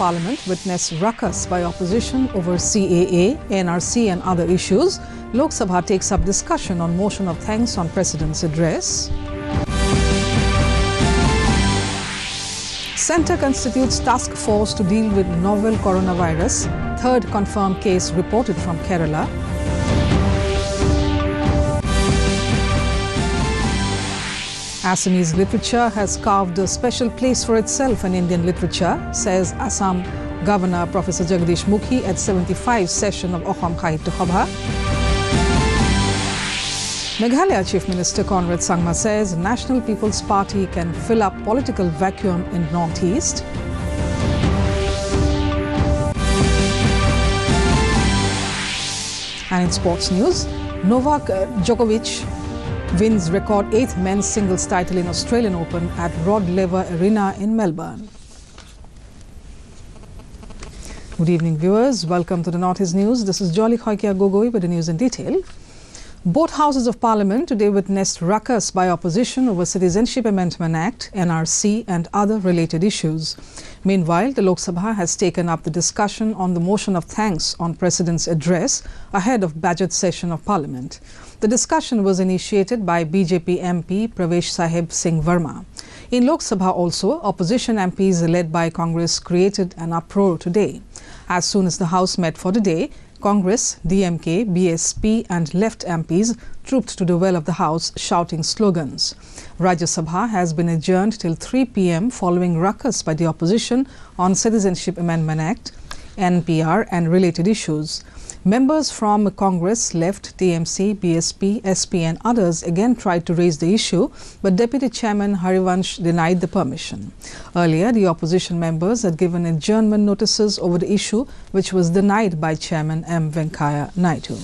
Parliament witnessed ruckus by opposition over CAA, NRC and other issues. Lok Sabha takes up discussion on motion of thanks on President's address. Centre constitutes task force to deal with novel coronavirus. Third confirmed case reported from Kerala. Assamese literature has carved a special place for itself in Indian literature, says Assam Governor Professor Jagdish Mukhi at 75th session of Assam Sahitya Sabha. Meghalaya Chief Minister Conrad Sangma says National People's Party can fill up political vacuum in Northeast. And in sports news, Novak Djokovic wins record 8th men's singles title in Australian Open at Rod Laver Arena in Melbourne. Good evening, viewers. Welcome to the Northeast News. This is Jolly Khoikia Gogoi with the news in detail. Both houses of Parliament today witnessed ruckus by opposition over Citizenship Amendment Act, NRC and other related issues. Meanwhile, the Lok Sabha has taken up the discussion on the motion of thanks on President's address ahead of budget session of Parliament. The discussion was initiated by BJP MP Pravesh Sahib Singh Verma. In Lok Sabha also, opposition MPs led by Congress created an uproar today. As soon as the House met for the day, Congress, DMK, BSP and Left MPs trooped to the well of the House shouting slogans. Rajya Sabha has been adjourned till 3 p.m. following ruckus by the opposition on Citizenship Amendment Act, NPR and related issues. Members from Congress, Left, TMC, BSP, SP and others again tried to raise the issue, but Deputy Chairman Harivansh denied the permission. Earlier, the opposition members had given adjournment notices over the issue, which was denied by Chairman M. Venkaiah Naidu.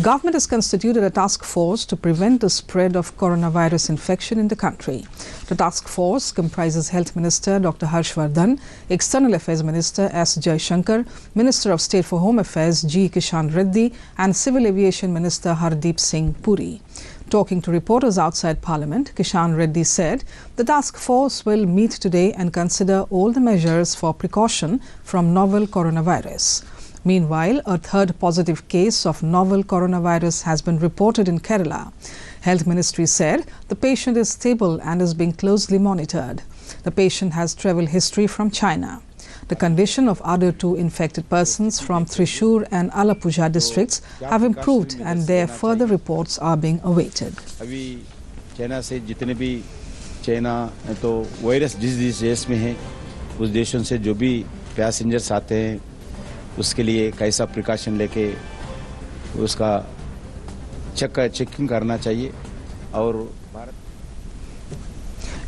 Government has constituted a task force to prevent the spread of coronavirus infection in the country. The task force comprises Health Minister Dr. Harshvardhan, External Affairs Minister S. Jaishankar, Minister of State for Home Affairs G. Kishan Reddy and Civil Aviation Minister Hardeep Singh Puri. Talking to reporters outside Parliament, Kishan Reddy said the task force will meet today and consider all the measures for precaution from novel coronavirus. Meanwhile, a third positive case of novel coronavirus has been reported in Kerala. Health Ministry said the patient is stable and is being closely monitored. The patient has travel history from China. The condition of other two infected persons from Thrissur and Alappuzha districts have improved and their further reports are being awaited. China से जितने भी China तो virus जिस देश में है उस देशों से जो भी पैसेंजर्स आते हैं उसके लिए कैसा प्रिकॉशन लेके उसका चेकिंग करना चाहिए और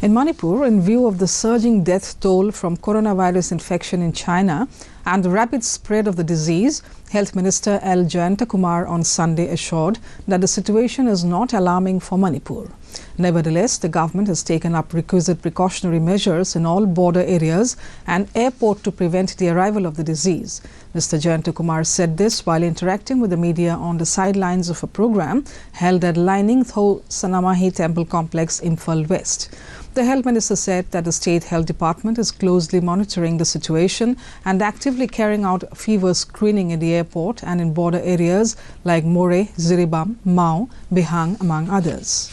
In Manipur, in view of the surging death toll from coronavirus infection in China and the rapid spread of the disease, Health Minister L. Jayanta Kumar on Sunday assured that the situation is not alarming for Manipur. Nevertheless, the government has taken up requisite precautionary measures in all border areas and airport to prevent the arrival of the disease. Mr. Jayanta Kumar said this while interacting with the media on the sidelines of a program held at Lining Tho Sanamahi Temple Complex, Imphal West. The Health Minister said that the State Health Department is closely monitoring the situation and actively carrying out fever screening in the airport and in border areas like More, Ziribam, Mao, Bihang, among others.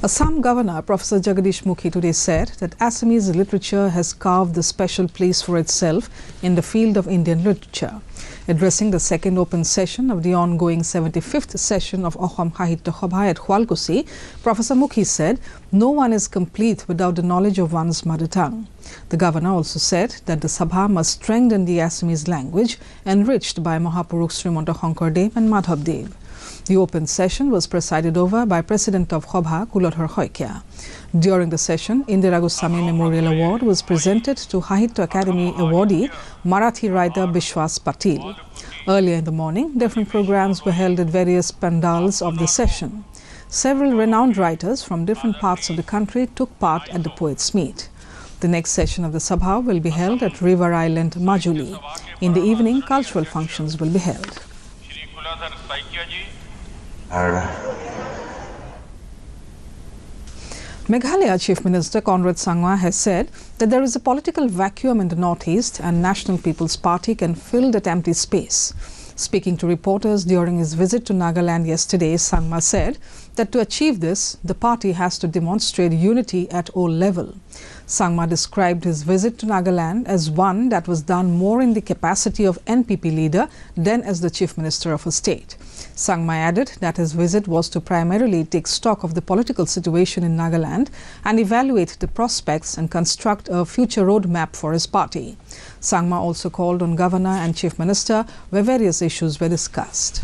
Assam Governor Professor Jagdish Mukhi today said that Assamese literature has carved a special place for itself in the field of Indian literature. Addressing the second open session of the ongoing 75th session of Assam Sahitya Sabha at Hualkusi, Professor Mukhi said no one is complete without the knowledge of one's mother tongue. The governor also said that the Sabha must strengthen the Assamese language enriched by Mahapurukh Srimanta Shankaradev and Madhavdev. The open session was presided over by President of Sabha Kulodhar Khoikia. During the session, Indira Goswami Memorial Award was presented to Sahitya Academy awardee Marathi writer Bishwas Patil. Earlier in the morning, different programs were held at various pandals of the session. Several renowned writers from different parts of the country took part at the Poets' Meet. The next session of the Sabha will be held at River Island, Majuli. In the evening, cultural functions will be held. Meghalaya Chief Minister Conrad Sangma has said that there is a political vacuum in the northeast and National People's Party can fill that empty space. Speaking to reporters during his visit to Nagaland yesterday, Sangma said that to achieve this, the party has to demonstrate unity at all levels. Sangma described his visit to Nagaland as one that was done more in the capacity of NPP leader than as the Chief Minister of a state. Sangma added that his visit was to primarily take stock of the political situation in Nagaland and evaluate the prospects and construct a future roadmap for his party. Sangma also called on Governor and Chief Minister where various issues were discussed.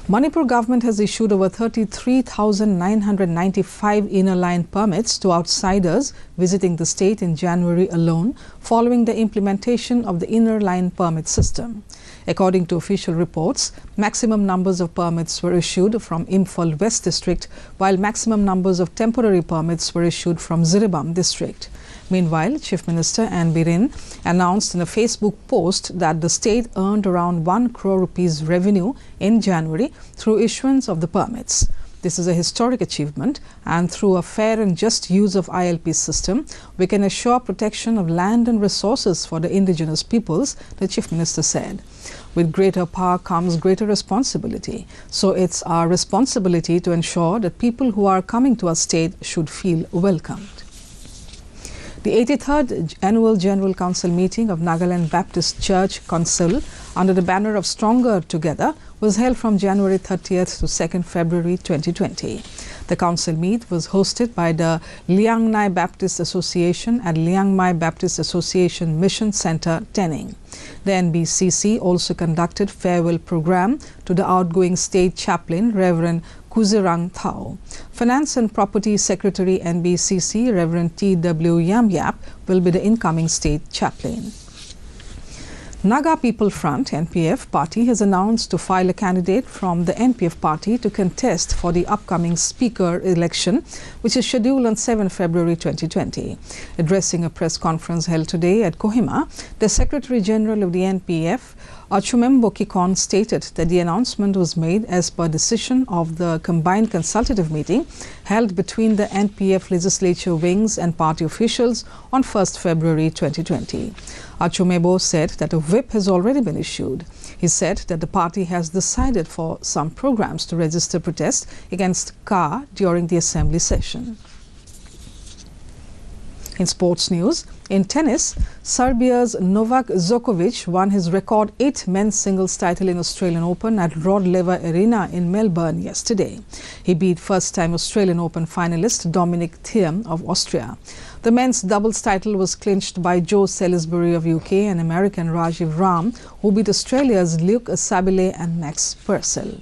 Manipur government has issued over 33,995 inner line permits to outsiders visiting the state in January alone, following the implementation of the inner line permit system. According to official reports, maximum numbers of permits were issued from Imphal West District, while maximum numbers of temporary permits were issued from Zirebam District. Meanwhile, Chief Minister N. Biren announced in a Facebook post that the state earned around 1 crore rupees revenue in January through issuance of the permits. This is a historic achievement, and through a fair and just use of ILP system, we can assure protection of land and resources for the indigenous peoples, the Chief Minister said. With greater power comes greater responsibility. So it's our responsibility to ensure that people who are coming to our state should feel welcomed. The 83rd Annual General Council meeting of Nagaland Baptist Church Council under the banner of Stronger Together was held from January 30th to 2nd February 2020. The council meet was hosted by the Liang Nai Baptist Association at Liang Mai Baptist Association Mission Center, Tening. The NBCC also conducted farewell program to the outgoing state chaplain, Reverend Kuzirang Thao. Finance and Property Secretary NBCC, Reverend T.W. Yamyap, will be the incoming state chaplain. Naga People Front (NPF) party has announced to file a candidate from the NPF party to contest for the upcoming speaker election, which is scheduled on 7 February 2020. Addressing a press conference held today at Kohima, the Secretary General of the NPF, Achumembo Kikon, stated that the announcement was made as per decision of the combined consultative meeting held between the NPF legislature wings and party officials on 1st February 2020. Achumembo said that a whip has already been issued. He said that the party has decided for some programs to register protest against CA during the assembly session. In sports news, in tennis, Serbia's Novak Djokovic won his record 8th men's singles title in Australian Open at Rod Laver Arena in Melbourne yesterday. He beat first-time Australian Open finalist Dominic Thiem of Austria. The men's doubles title was clinched by Joe Salisbury of UK and American Rajiv Ram, who beat Australia's Luke Sabile and Max Purcell.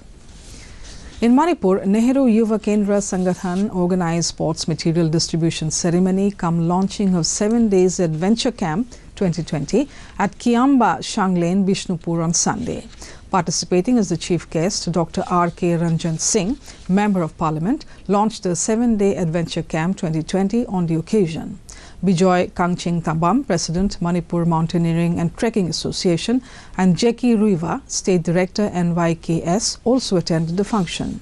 In Manipur, Nehru Yuva Kendra Sangathan organized sports material distribution ceremony come launching of 7 days Adventure Camp 2020 at Kiamba Shanglane, Bishnupur on Sunday. Participating as the chief guest, Dr. R.K. Ranjan Singh, Member of Parliament, launched the 7-day Adventure Camp 2020 on the occasion. Bijoy Kangching Tabam, President, Manipur Mountaineering and Trekking Association, and Jackie Ruiva, State Director, NYKS, also attended the function.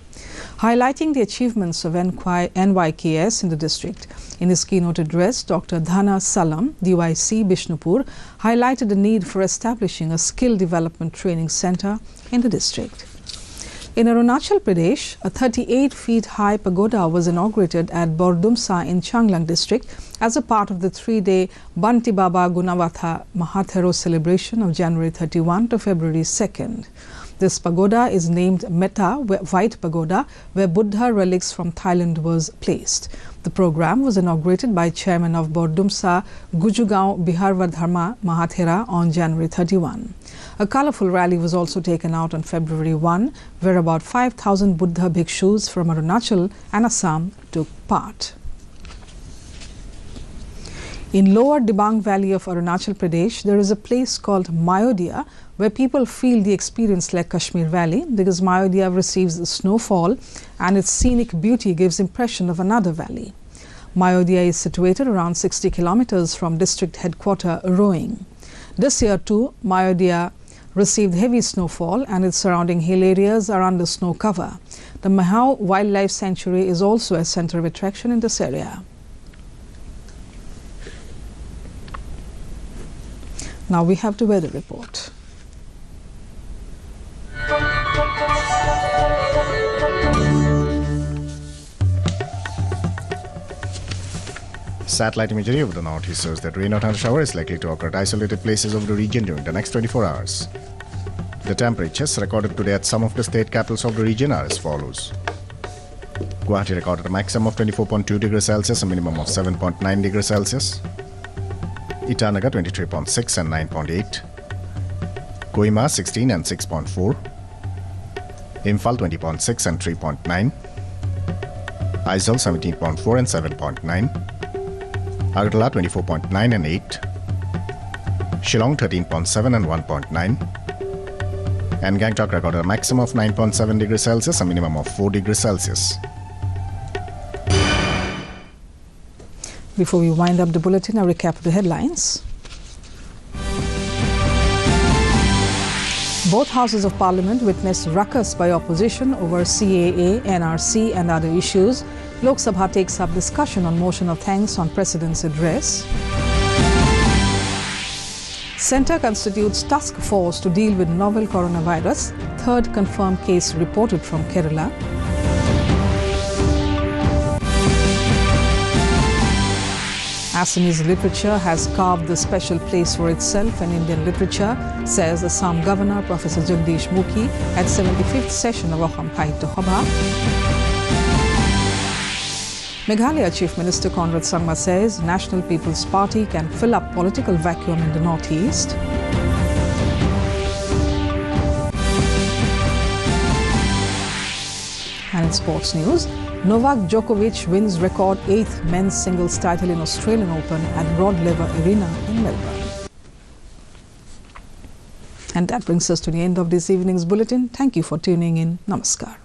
Highlighting the achievements of NYKS in the district, in his keynote address, Dr. Dhana Salam, DYC Bishnupur, highlighted the need for establishing a skill development training center in the district. In Arunachal Pradesh, a 38-feet-high pagoda was inaugurated at Bordumsa in Changlang district as a part of the 3-day Banti Baba Gunawatha Mahathero celebration of January 31 to February 2nd. This pagoda is named Metta White Pagoda, where Buddha relics from Thailand was placed. The program was inaugurated by Chairman of Bordumsa Gujugaon Biharvardharma Mahathera on January 31. A colourful rally was also taken out on February 1, where about 5,000 Buddha bhikshus from Arunachal and Assam took part. In lower Dibang Valley of Arunachal Pradesh, there is a place called Mayodhya where people feel the experience like Kashmir Valley because Mayodhya receives snowfall and its scenic beauty gives impression of another valley. Mayodhya is situated around 60 kilometers from district headquarter Roing. This year too, Mayodhya received heavy snowfall and its surrounding hill areas are under snow cover. The Mahau Wildlife Sanctuary is also a center of attraction in this area. Now we have the weather report. Satellite imagery of the northeast shows that rain or thundershower is likely to occur at isolated places of the region during the next 24 hours. The temperatures recorded today at some of the state capitals of the region are as follows. Guwahati recorded a maximum of 24.2 degrees Celsius, a minimum of 7.9 degrees Celsius. Itanagar 23.6 and 9.8. Kohima 16 and 6.4. Imphal 20.6 and 3.9. Aizawl 17.4 and 7.9. Agartala 24.9 and 8. Shillong 13.7 and 1.9. And Gangtok recorded a maximum of 9.7 degrees Celsius, a minimum of 4 degrees Celsius. Before we wind up the bulletin, a recap of the headlines. Both houses of parliament witnessed ruckus by opposition over CAA, NRC and other issues. Lok Sabha takes up discussion on motion of thanks on President's address. Centre constitutes task force to deal with novel coronavirus. Third confirmed case reported from Kerala. Assamese literature has carved a special place for itself in Indian literature, says Assam Governor Professor Jagdish Mukhi at 75th session of Assam Sahitya Sabha. Meghalaya Chief Minister Conrad Sangma says National People's Party can fill up political vacuum in the northeast. And in sports news, Novak Djokovic wins record 8th men's singles title in Australian Open at Rod Laver Arena in Melbourne. And that brings us to the end of this evening's bulletin. Thank you for tuning in. Namaskar.